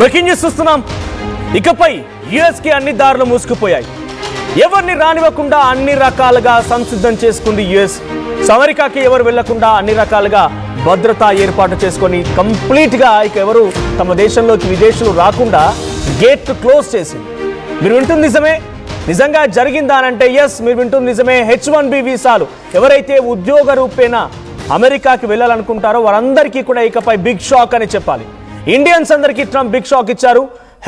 Breaking news చూస్తున్నాం. ఇకపై US కి అన్ని దారులు మూసుకుపోయాయి. ఎవరిని రానివ్వకుండా అన్ని రకాలుగా సంసిద్ధం చేసుకుంది యుఎస్. అమెరికాకి ఎవరు వెళ్లకుండా అన్ని రకాలుగా భద్రతా ఏర్పాటు చేసుకొని కంప్లీట్ గా ఇక ఎవరు తమ దేశంలోకి విదేశీయులు రాకుండా గేట్ క్లోజ్ చేసింది. మీరు వింటుంది నిజమే. నిజంగా జరిగిందా అంటే ఎస్, మీరు వింటుంది నిజమే. H1B వీసాలు ఎవరైతే ఉద్యోగ రూపేణా అమెరికాకి వెళ్ళాలనుకుంటారో వారందరికీ కూడా ఇకపై బిగ్ షాక్ అని చెప్పాలి. ఇండియన్స్ అందరికీ ట్రంప్ బిగ్ షాక్ ఇచ్చారు.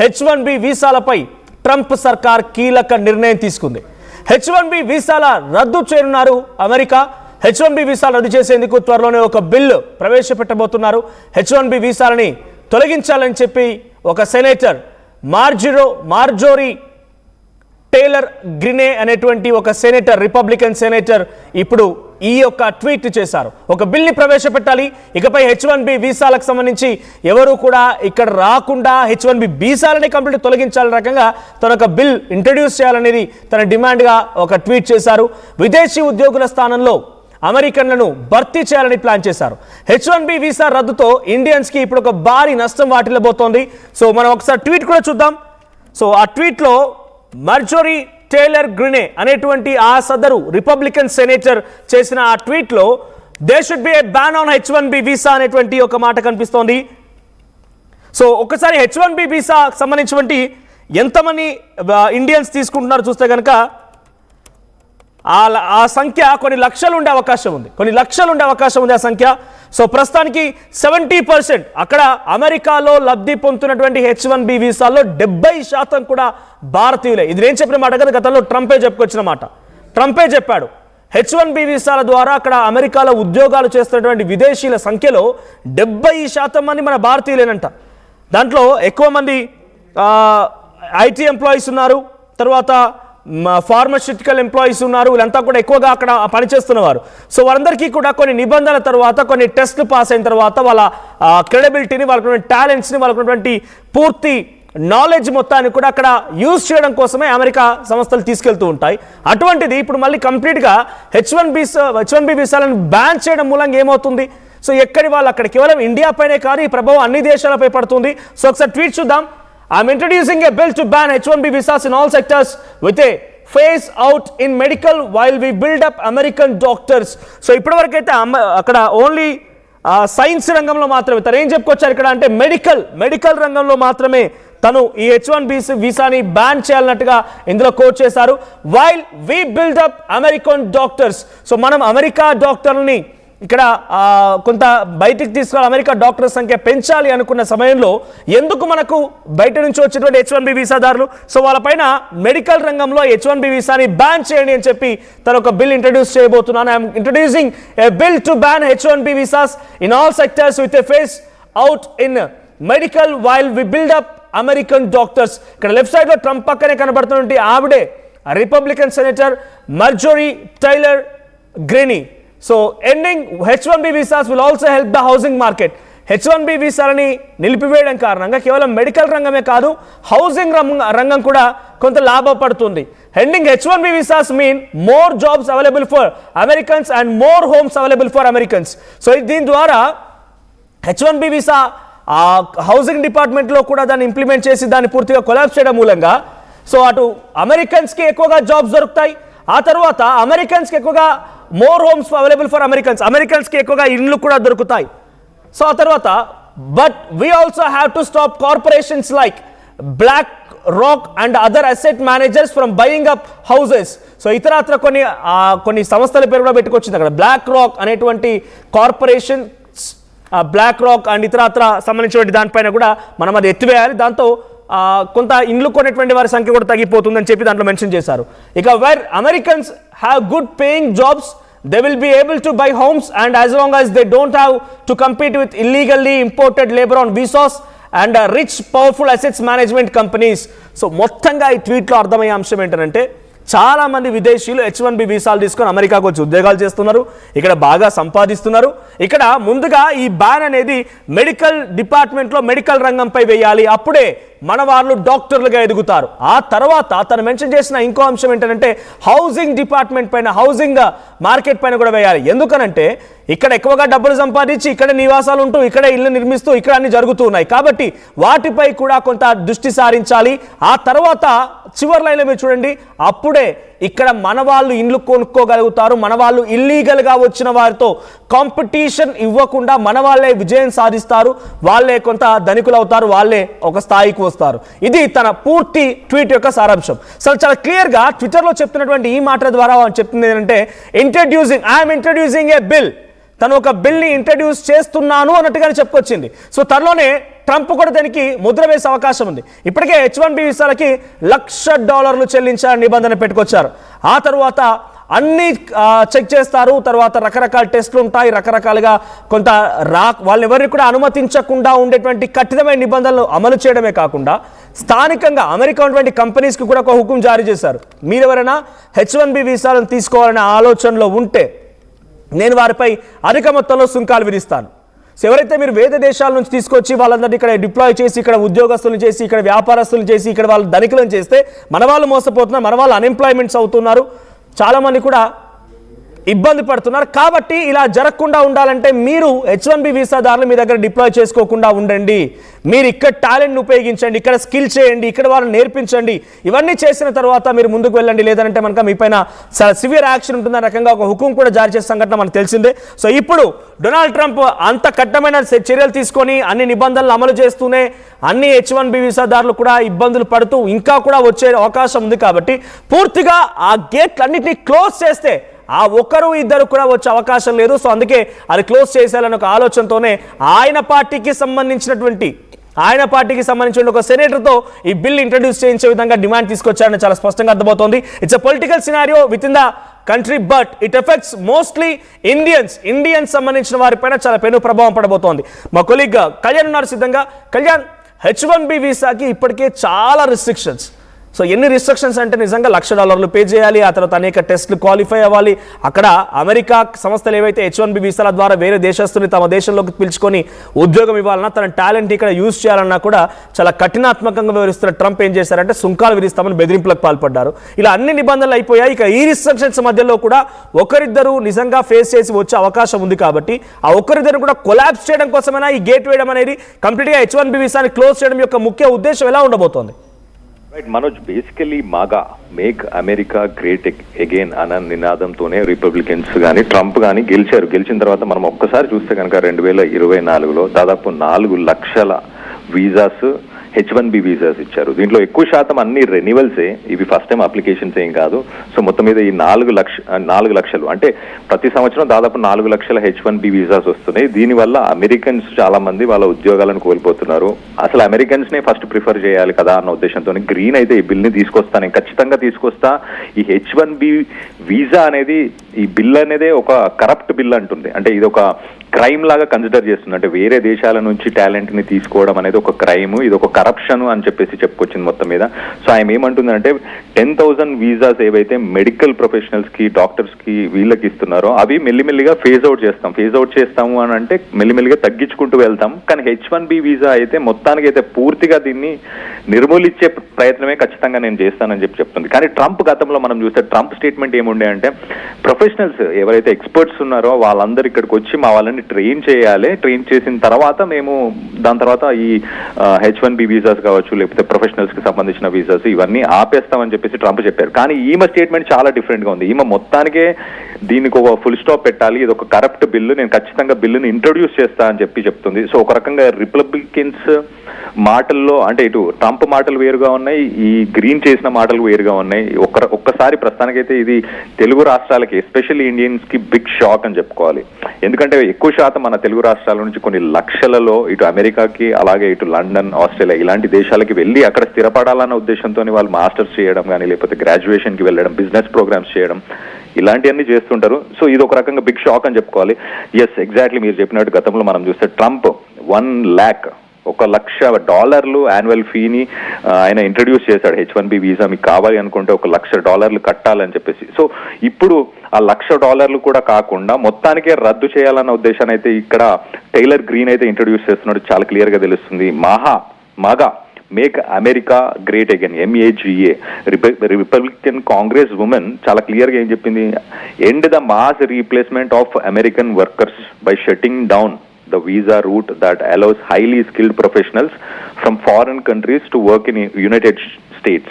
H1B వీసాలపై ట్రంప్ సర్కార్ కీలక నిర్ణయం తీసుకుంది. H1B వీసాల రద్దు చేయనున్నారు అమెరికా. H1B వీసాలు రద్దు చేసేందుకు త్వరలోనే ఒక బిల్లు ప్రవేశపెట్టబోతున్నారు. H1B వీసాలని తొలగించాలని చెప్పి ఒక సెనేటర్ మార్జోరీ టేలర్ గ్రినే అనేటువంటి ఒక సెనేటర్, రిపబ్లికన్ సెనేటర్ ఇప్పుడు ఈ యొక్క ట్వీట్ చేశారు. ఒక బిల్ని ప్రవేశపెట్టాలి. ఇకపై H1B వీసాలకు సంబంధించి ఎవరు కూడా ఇక్కడ రాకుండా H1B వీసాలని కంప్లీట్ తొలగించాలని రకంగా తన ఒక బిల్ ఇంట్రడ్యూస్ చేయాలనేది తన డిమాండ్గా ఒక ట్వీట్ చేశారు. విదేశీ ఉద్యోగుల స్థానంలో అమెరికన్లను భర్తీ చేయాలని ప్లాన్ చేశారు. H1B వీసా రద్దుతో ఇండియన్స్కి ఇప్పుడు ఒక భారీ నష్టం వాటిల్లబోతోంది. సో మనం ఒకసారి ట్వీట్ కూడా చూద్దాం. సో ఆ ట్వీట్లో మార్జోరీ టేలర్ గ్రినే అనేటువంటి ఆ సదరు రిపబ్లికన్ సెనేటర్ చేసిన ఆ ట్వీట్లో they should be a ban on H1B visa అనేటువంటి ఒక మాట కనిపిస్తోంది. సో ఒకసారి H1B వీసా సంబంధించినటువంటి ఎంతమంది ఇండియన్స్ తీసుకుంటున్నారో చూస్తే కనుక ఆ సంఖ్య కొన్ని లక్షలు ఉండే అవకాశం ఉంది. ఆ సంఖ్య సో ప్రస్తుతానికి 70% అక్కడ అమెరికాలో లబ్ధి పొందుతున్నటువంటి H1B వీసాల్లో 70% కూడా భారతీయులే. ఇది నేను చెప్పిన మాట కదా, గతంలో ట్రంపే చెప్పుకొచ్చిన మాట. ట్రంపే చెప్పాడు H1B వీసాల ద్వారా అక్కడ అమెరికాలో ఉద్యోగాలు చేస్తున్నటువంటి విదేశీయుల సంఖ్యలో 70% మంది మన భారతీయులేనంట. దాంట్లో ఎక్కువ మంది ఐటీ ఎంప్లాయీస్ ఉన్నారు, తర్వాత ఫార్మస్యూటికల్ ఎంప్లాయీస్ ఉన్నారు. వీళ్ళంతా కూడా ఎక్కువగా అక్కడ పనిచేస్తున్నవారు. సో వారందరికీ కూడా కొన్ని నిబంధనల తర్వాత, కొన్ని టెస్ట్లు పాస్ అయిన తర్వాత వాళ్ళ క్రెడిబిలిటీని, వాళ్ళకున్న టాలెంట్స్ని, వాళ్ళకున్నటువంటి పూర్తి నాలెడ్జ్ మొత్తాన్ని కూడా అక్కడ యూజ్ చేయడం కోసమే అమెరికా సంస్థలు తీసుకెళ్తూ ఉంటాయి. అటువంటిది ఇప్పుడు మళ్ళీ కంప్లీట్గా H1B వీసాలను బ్యాన్ చేయడం మూలంగా ఏమవుతుంది? సో ఎక్కడి వాళ్ళు అక్కడ కేవలం ఇండియా పైనే కాదు, ఈ ప్రభావం అన్ని దేశాలపై పడుతుంది. సో ఒకసారి ట్వీట్ చూద్దాం. I'm introducing a bill to ban H1B visas in all sectors with a phase out in medical while we build up American doctors. So ఇప్పటివరకు అయితే అక్కడ ఓన్లీ సైన్స్ రంగంలో మాత్రమే తను ఏం చెప్పుకొచ్చారు ఇక్కడ అంటే మెడికల్ రంగంలో మాత్రమే తను ఈ H1B వీసాని బ్యాన్ చేయాలన్నట్టుగా ఇందులో కోట్ చేశారు. While we build up American doctors. So మనం అమెరికా డాక్టర్లని ఇక్కడ కొంత బయటికి తీసుకోవాలి, అమెరికా డాక్టర్ సంఖ్య పెంచాలి అనుకున్న సమయంలో ఎందుకు మనకు బయట నుంచి వచ్చేటువంటి H1B వీసాదారులు, సో వాళ్ళపైన మెడికల్ రంగంలో H1B వీసాని బ్యాన్ చేయండి అని చెప్పి తను ఒక బిల్ ఇంట్రడ్యూస్ చేయబోతున్నాను. I'm introducing A bill to ban H1B visas in all sectors with a phase out in medical while we build up American doctors. ఇక్కడ లెఫ్ట్ సైడ్ లో ట్రంప్ పక్కనే కనబడుతున్నటువంటి ఆవిడే Republican senator Marjorie Taylor Greene. So ending H1B visas will also help the housing market. H1B వీసాలని నిలిపివేయడం కారణంగా కేవలం medical రంగమే కాదు, హౌసింగ్ రంగం కూడా కొంత లాభపడుతుంది. ఎండింగ్ H1B visas mean more jobs available for Americans and more homes available for Americans. So దీని ద్వారా H1B వీసా హౌసింగ్ డిపార్ట్మెంట్లో కూడా దాన్ని ఇంప్లిమెంట్ చేసి దాన్ని పూర్తిగా కొలాప్స్ చేయడం మూలంగా సో అటు అమెరికన్స్కి ఎక్కువగా జాబ్స్ దొరుకుతాయి. ఆ తర్వాత అమెరికన్స్కి ఎక్కువగా మోర్ హోమ్స్ అవైలబుల్ ఫర్ అమెరికన్స్కి ఎక్కువగా ఇండ్లు కూడా దొరుకుతాయి. సో ఆ తర్వాత but we also have to stop corporations like BlackRock and other asset managers from buying up houses. So ఇతరత్ర కొన్ని సంస్థల పేరు కూడా పెట్టుకొచ్చింది అక్కడ. బ్లాక్ రాక్ అనేటువంటి కార్పొరేషన్, బ్లాక్ రాక్ అండ్ ఇతరత్ర సంబంధించినటువంటి దానిపైన కూడా మనం అది ఎత్తివేయాలి. దాంతో కొంత ఇండ్లు కొనేటువంటి వారి సంఖ్య కూడా తగ్గిపోతుందని చెప్పి దాంట్లో మెన్షన్ చేశారు. ఇక where Americans have good paying jobs they will be able to buy homes and as long as they don't have to compete with illegally imported labor on visas and rich powerful assets management companies. So మొత్తంగా ఈ ట్వీట్లో అర్థమయ్యే అంశం ఏంటంటే చాలా మంది విదేశీయులు H1B వీసాలు తీసుకొని అమెరికాకు వచ్చి ఉద్యోగాలు చేస్తున్నారు, ఇక్కడ బాగా సంపాదిస్తున్నారు. ఇక్కడ ముందుగా ఈ బ్యాన్ అనేది మెడికల్ డిపార్ట్మెంట్లో మెడికల్ రంగంపై వేయాలి, అప్పుడే మన వాళ్ళు డాక్టర్లుగా ఎదుగుతారు. ఆ తర్వాత తను మెన్షన్ చేసిన ఇంకో అంశం ఏంటంటే హౌసింగ్ డిపార్ట్మెంట్ పైన, హౌసింగ్ మార్కెట్ పైన కూడా వేయాలి. ఎందుకనంటే ఇక్కడ ఎక్కువగా డబ్బులు సంపాదించి ఇక్కడ నివాసాలు ఉంటూ ఇక్కడే ఇల్లు నిర్మిస్తూ ఇక్కడ అన్ని జరుగుతూ ఉన్నాయి కాబట్టి వాటిపై కూడా కొంత దృష్టి సారించాలి. ఆ తర్వాత చివరి లైన్లో మీరు చూడండి, అప్పుడే ఇక్కడ మన వాళ్ళు ఇండ్లు కొనుక్కోగలుగుతారు. మన వాళ్ళు ఇల్లీగల్గా వచ్చిన వారితో కాంపిటీషన్ ఇవ్వకుండా మన వాళ్ళే విజయం సాధిస్తారు, వాళ్ళే కొంత ధనికులు అవుతారు, వాళ్ళే ఒక స్థాయికి వస్తారు. ఇది తన పూర్తి ట్వీట్ యొక్క సారాంశం. సో చాలా క్లియర్గా ట్విట్టర్లో చెప్తున్నటువంటి ఈ మాటల ద్వారా చెప్తుంది ఏంటంటే ఐఎమ్ ఇంట్రడ్యూసింగ్ ఏ బిల్. తను ఒక బిల్ని ఇంట్రడ్యూస్ చేస్తున్నాను అన్నట్టుగానే చెప్పుకొచ్చింది. సో త్వరలోనే ట్రంప్ కూడా దానికి ముద్ర వేసే అవకాశం ఉంది. ఇప్పటికే H1B వీసాలకి $1,00,000 చెల్లించాలని నిబంధన పెట్టుకొచ్చారు. ఆ తర్వాత అన్ని చెక్ చేస్తారు, తర్వాత రకరకాల టెస్టులు ఉంటాయి, రకరకాలుగా కొంత వాళ్ళని ఎవరిని కూడా అనుమతించకుండా ఉండేటువంటి కఠినమైన నిబంధనలు అమలు చేయడమే కాకుండా స్థానికంగా అమెరికా ఉన్నటువంటి కంపెనీస్కి కూడా ఒక హుకుం జారీ చేశారు. మీరెవరైనా H1B వీసాలను తీసుకోవాలనే ఆలోచనలో ఉంటే నేను వారిపై అధిక మొత్తంలో సుంకాలు విధిస్తాను. సో ఎవరైతే మీరు వేరే దేశాల నుంచి తీసుకొచ్చి వాళ్ళందరినీ ఇక్కడ డిప్లాయ్ చేసి ఇక్కడ ఉద్యోగస్తులను చేసి ఇక్కడ వ్యాపారస్తులను చేసి ఇక్కడ వాళ్ళు ధనికులను చేస్తే మన వాళ్ళు మోసపోతున్నారు, మన వాళ్ళు అన్ఎంప్లాయ్మెంట్స్ అవుతున్నారు, చాలామంది కూడా ఇబ్బంది పడుతున్నారు. కాబట్టి ఇలా జరగకుండా ఉండాలంటే మీరు H1B వీసాదారులు మీ దగ్గర డిప్లాయ్ చేసుకోకుండా ఉండండి. మీరు ఇక్కడ టాలెంట్ని ఉపయోగించండి, ఇక్కడ స్కిల్ చేయండి, ఇక్కడ వాళ్ళని నేర్పించండి. ఇవన్నీ చేసిన తర్వాత మీరు ముందుకు వెళ్ళండి. లేదంటే మనకు మీ పైన సివియర్ యాక్షన్ ఉంటుందన్న రకంగా ఒక హుకుం కూడా జారీ చేసే సంఘటన మనకు తెలిసిందే. సో ఇప్పుడు డొనాల్డ్ ట్రంప్ అంత కఠినమైన చర్యలు తీసుకొని అన్ని నిబంధనలు అమలు చేస్తూనే అన్ని H1B వీసాదారులు కూడా ఇబ్బందులు పడుతూ ఇంకా కూడా వచ్చే అవకాశం ఉంది. కాబట్టి పూర్తిగా ఆ గేట్లన్నింటినీ క్లోజ్ చేస్తే ఆ ఒకరు ఇద్దరు కూడా వచ్చే అవకాశం లేదు. సో అందుకే అది క్లోజ్ చేసేయాలన్న ఒక ఆలోచనతోనే ఆయన పార్టీకి సంబంధించిన ఒక సెనేటర్తో ఈ బిల్ ఇంట్రడ్యూస్ చేయించే విధంగా డిమాండ్ తీసుకొచ్చారని చాలా స్పష్టంగా అర్థమవుతోంది. It's a political scenario with in the country, but it effects mostly Indians సంబంధించిన వారిపైన చాలా పెను ప్రభావం పడబోతోంది. మా కొలీగ్ కళ్యాణ్ ఉన్నారు సిద్ధంగా. కళ్యాణ్, H1B వీసాకి ఇప్పటికే చాలా రిస్ట్రిక్షన్స్. సో ఎన్ని రిస్ట్రిక్షన్స్ అంటే నిజంగా $1,00,000 పే చేయాలి, ఆ తర్వాత అనేక టెస్టులు క్వాలిఫై అవ్వాలి. అక్కడ అమెరికా సంస్థలు ఏవైతే H1B వీసాల ద్వారా వేరే దేశస్తుని తమ దేశంలోకి పిలుచుకొని ఉద్యోగం ఇవ్వాలన్నా, తన టాలెంట్ ఇక్కడ యూజ్ చేయాలన్నా కూడా చాలా కఠినాత్మకంగా వ్యవహరిస్తున్న ట్రంప్ ఏం చేశారంటే సుంకాలు విధిస్తామని బెదిరింపులకు పాల్పడ్డారు. ఇలా అన్ని నిబంధనలు అయిపోయాయి. ఇక ఈ రిస్ట్రిక్షన్స్ మధ్యలో కూడా ఒకరిద్దరు నిజంగా ఫేస్ చేసి వచ్చే అవకాశం ఉంది. కాబట్టి ఆ ఒకరిద్దరు కూడా కొలాప్స్ చేయడం కోసమైనా ఈ గేట్ వేయడం అనేది కంప్లీట్గా H1B వీసాని క్లోజ్ చేయడం యొక్క ముఖ్య ఉద్దేశం ఎలా ఉండబోతోంది? Right Manoj, basically make America great again అన్న నినాదంతోనే రిపబ్లికన్స్ కానీ ట్రంప్ కానీ గెలిచారు. గెలిచిన తర్వాత మనం ఒక్కసారి చూస్తే కనుక 2024లో దాదాపు 4 లక్షల వీసాస్ H1B వీసాస్ ఇచ్చారు. దీంట్లో ఎక్కువ శాతం అన్ని రెన్యువల్సే, ఇవి ఫస్ట్ టైం అప్లికేషన్స్ ఏం కాదు. సో మొత్తం మీద ఈ 4 లక్షలు అంటే ప్రతి సంవత్సరం దాదాపు 4 లక్షల H1B వీసాస్ వస్తున్నాయి. దీనివల్ల అమెరికన్స్ చాలా మంది వాళ్ళ ఉద్యోగాలను కోల్పోతున్నారు. అసలు అమెరికన్స్ నే ఫస్ట్ ప్రిఫర్ చేయాలి కదా అన్న ఉద్దేశంతో గ్రీన్ అయితే ఈ బిల్ ని తీసుకొస్తాను, ఖచ్చితంగా తీసుకొస్తా. ఈ H1B వీసా అనేది, ఈ బిల్ అనేది ఒక కరప్ట్ బిల్ అంటుంది. అంటే ఇది ఒక క్రైమ్ లాగా కన్సిడర్ చేస్తుంది. అంటే వేరే దేశాల నుంచి టాలెంట్ ని తీసుకోవడం అనేది ఒక క్రైమ్, ఇది ఒక కరప్షన్ అని చెప్పేసి చెప్పుకొచ్చింది మొత్తం మీద. సో ఆయన ఏమంటుందంటే 10,000 వీసాస్ ఏవైతే మెడికల్ ప్రొఫెషనల్స్ కి, డాక్టర్స్ కి, వీళ్ళకి ఇస్తున్నారో అవి మెల్లిమెల్లిగా ఫేజ్ అవుట్ చేస్తాము అని అంటే మెల్లిమెల్లిగా తగ్గించుకుంటూ వెళ్తాం. కానీ H1B వీసా అయితే మొత్తానికి అయితే పూర్తిగా దీన్ని నిర్మూలించే ప్రయత్నమే ఖచ్చితంగా నేను చేస్తానని చెప్తుంది. కానీ ట్రంప్ గతంలో మనం చూస్తే ట్రంప్ స్టేట్మెంట్ ఏముండే అంటే ప్రొఫెషనల్స్ ఎవరైతే ఎక్స్పర్ట్స్ ఉన్నారో వాళ్ళందరూ ఇక్కడికి వచ్చి మా వాళ్ళని ట్రైన్ చేయాలి, ట్రైన్ చేసిన తర్వాత మేము దాని తర్వాత ఈ H1B వీసాస్ కావచ్చు లేకపోతే ప్రొఫెషనల్స్ కి సంబంధించిన వీసాస్ ఇవన్నీ ఆపేస్తామని చెప్పేసి ట్రంప్ చెప్పారు. కానీ ఈమె స్టేట్మెంట్ చాలా డిఫరెంట్ గా ఉంది. ఈమె మొత్తానికే దీనికి ఒక ఫుల్ స్టాప్ పెట్టాలి, ఇది ఒక కరప్ట్ బిల్లు, నేను ఖచ్చితంగా బిల్లుని ఇంట్రొడ్యూస్ చేస్తా అని చెప్తుంది. సో ఒక రకంగా రిపబ్లికన్స్ మాటల్లో అంటే ఇటు ట్రంప్ మాటలు వేరుగా ఉన్నాయి, ఈ గ్రీన్ చేసిన మాటలు వేరుగా ఉన్నాయి. ఒక్కసారి ప్రస్తుతానికైతే ఇది తెలుగు రాష్ట్రాలకి ఎస్పెషల్లీ ఇండియన్స్ కి బిగ్ షాక్ అని చెప్పుకోవాలి. ఎందుకంటే ఎక్కువ శాతం మన తెలుగు రాష్ట్రాల నుంచి కొన్ని లక్షలలో ఇటు అమెరికాకి అలాగే ఇటు లండన్, ఆస్ట్రేలియా ఇలాంటి దేశాలకి వెళ్ళి అక్కడ స్థిరపడాలన్న ఉద్దేశంతో వాళ్ళు మాస్టర్స్ చేయడం కానీ లేకపోతే గ్రాడ్యుయేషన్ కి వెళ్ళడం, బిజినెస్ ప్రోగ్రామ్స్ చేయడం ఇలాంటివన్నీ చేస్తుంటారు. సో ఇది ఒక రకంగా బిగ్ షాక్ అని చెప్పుకోవాలి. ఎస్, ఎగ్జాక్ట్లీ మీరు చెప్పినట్టు గతంలో మనం చూస్తే ట్రంప్ $1,00,000 యాన్యువల్ ఫీని ఆయన ఇంట్రడ్యూస్ చేశాడు. H1B వీసా మీకు కావాలి అనుకుంటే $1,00,000 కట్టాలని చెప్పేసి. సో ఇప్పుడు ఆ $1,00,000 కూడా కాకుండా మొత్తానికే రద్దు చేయాలన్న ఉద్దేశాన్ని అయితే ఇక్కడ టైలర్ గ్రీన్ అయితే ఇంట్రడ్యూస్ చేస్తున్నాడు. చాలా క్లియర్ గా తెలుస్తుంది. MAGA make America great again, MAGA. Republican congresswoman చాలా క్లియర్గా ఏం చెప్పింది, end the mass replacement of American workers by shutting down the visa route that allows highly skilled professionals from foreign countries to work in United States.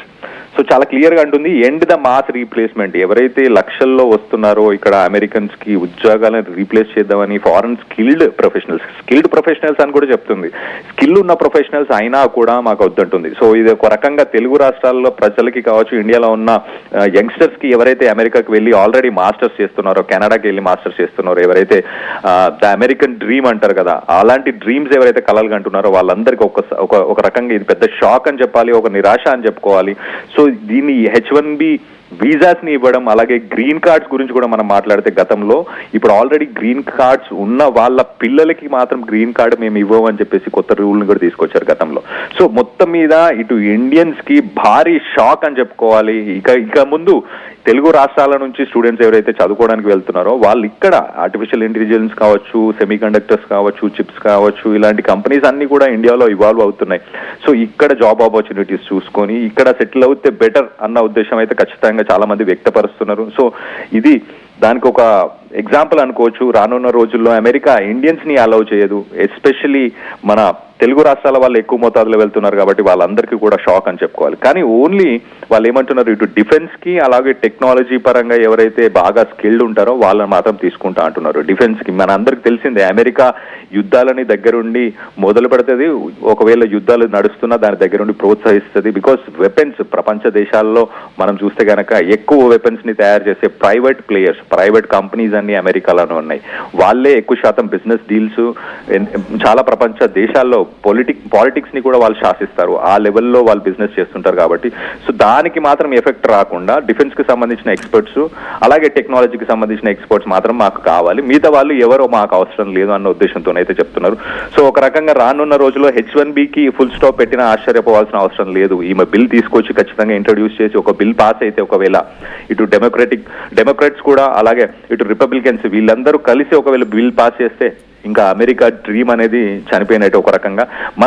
So చాలా క్లియర్గా అంటుంది, end the mass replacement. ఎవరైతే లక్షల్లో వస్తున్నారో ఇక్కడ Americans కి ఉద్యోగాలను replace చేద్దామని ఫారెన్ స్కిల్డ్ ప్రొఫెషనల్స్ అని కూడా చెప్తుంది. స్కిల్ ఉన్న ప్రొఫెషనల్స్ అయినా కూడా మాకు వద్దంటుంది. సో ఇది ఒక రకంగా తెలుగు రాష్ట్రాల్లో ప్రజలకి కావచ్చు, ఇండియాలో ఉన్న యంగ్స్టర్స్ కి ఎవరైతే అమెరికాకి వెళ్ళి ఆల్రెడీ మాస్టర్స్ చేస్తున్నారో, కెనడాకి వెళ్ళి మాస్టర్స్ చేస్తున్నారో, ఎవరైతే ద అమెరికన్ డ్రీమ్ అంటారు కదా, అలాంటి డ్రీమ్స్ ఎవరైతే కలలు కంటున్నారో వాళ్ళందరికీ ఒక రకంగా ఇది పెద్ద షాక్ అని చెప్పాలి, ఒక నిరాశ అని చెప్పుకోవాలి. సో దీన్ని H1B వీసాస్ ని ఇవ్వడం, అలాగే గ్రీన్ కార్డ్స్ గురించి కూడా మనం మాట్లాడితే గతంలో ఇప్పుడు ఆల్రెడీ గ్రీన్ కార్డ్స్ ఉన్న వాళ్ళ పిల్లలకి మాత్రం గ్రీన్ కార్డ్ మేము ఇవ్వమని చెప్పేసి కొత్త రూల్ని కూడా తీసుకొచ్చారు గతంలో. సో మొత్తం మీద ఇటు ఇండియన్స్ కి భారీ షాక్ అని చెప్పుకోవాలి. ఇక ముందు తెలుగు రాష్ట్రాల నుంచి స్టూడెంట్స్ ఎవరైతే చదువుకోవడానికి వెళ్తున్నారో వాళ్ళు ఇక్కడ ఆర్టిఫిషియల్ ఇంటెలిజెన్స్ కావచ్చు, సెమీ కండక్టర్స్ కావచ్చు, చిప్స్ కావచ్చు, ఇలాంటి కంపెనీస్ అన్ని కూడా ఇండియాలో ఇవాల్వ్ అవుతున్నాయి. సో ఇక్కడ జాబ్ ఆపర్చునిటీస్ చూసుకొని ఇక్కడ సెటిల్ అవుతే బెటర్ అన్న ఉద్దేశం అయితే ఖచ్చితంగా చాలా మంది వ్యక్తపరుస్తున్నారు. సో ఇది దానికి ఒక ఎగ్జాంపుల్ అనుకోవచ్చు. రానున్న రోజుల్లో అమెరికా ఇండియన్స్ ని అలౌ చేయదు. ఎస్పెషల్లీ మన తెలుగు రాష్ట్రాల వాళ్ళు ఎక్కువ మోతాదులో వెళ్తున్నారు కాబట్టి వాళ్ళందరికీ కూడా షాక్ అని చెప్పుకోవాలి. కానీ ఓన్లీ వాళ్ళు ఏమంటున్నారు, ఇటు డిఫెన్స్ కి అలాగే టెక్నాలజీ పరంగా ఎవరైతే బాగా స్కిల్డ్ ఉంటారో వాళ్ళని మాత్రం తీసుకుంటా అంటున్నారు. డిఫెన్స్ కి మన అందరికి తెలిసిందే, అమెరికా యుద్ధాలని దగ్గరుండి మొదలు పెడుతుంది, ఒకవేళ యుద్ధాలు నడుస్తున్నా దాని దగ్గరుండి ప్రోత్సహిస్తుంది. బికాస్ వెపన్స్ ప్రపంచ దేశాల్లో మనం చూస్తే కనుక ఎక్కువ వెపన్స్ ని తయారు చేసే ప్రైవేట్ ప్లేయర్స్, ప్రైవేట్ కంపెనీస్ అన్ని అమెరికాలోనే ఉన్నాయి. వాళ్ళే ఎక్కువ శాతం బిజినెస్ డీల్స్ చాలా ప్రపంచ దేశాల్లో పాలిటిక్స్ ని కూడా వాళ్ళు శాసిస్తారు. ఆ లెవెల్లో వాళ్ళు బిజినెస్ చేస్తుంటారు కాబట్టి సో దానికి మాత్రం ఎఫెక్ట్ రాకుండా డిఫెన్స్ కి సంబంధించిన ఎక్స్పర్ట్స్ అలాగే టెక్నాలజీకి సంబంధించిన ఎక్స్పర్ట్స్ మాత్రం మాకు కావాలి, మిగతా వాళ్ళు ఎవరో మాకు అవసరం లేదు అన్న ఉద్దేశంతో అయితే చెప్తున్నారు. సో ఒక రకంగా రానున్న రోజుల్లో H1Bకి ఫుల్ స్టాప్ పెట్టినా ఆశ్చర్యపోవాల్సిన అవసరం లేదు. ఈమె బిల్ తీసుకొచ్చి ఖచ్చితంగా ఇంట్రొడ్యూస్ చేసి ఒక బిల్ పాస్ అయితే, ఒకవేళ ఇటు డెమోక్రాట్స్ కూడా అలాగే ఇటు రిపబ్లికన్స్ వీళ్ళందరూ కలిసి ఒకవేళ బిల్ పాస్ చేస్తే ఇంకా అమెరికా డ్రీమ్ అనేది చనిపోయినట్టు ఒక రకంగా. మన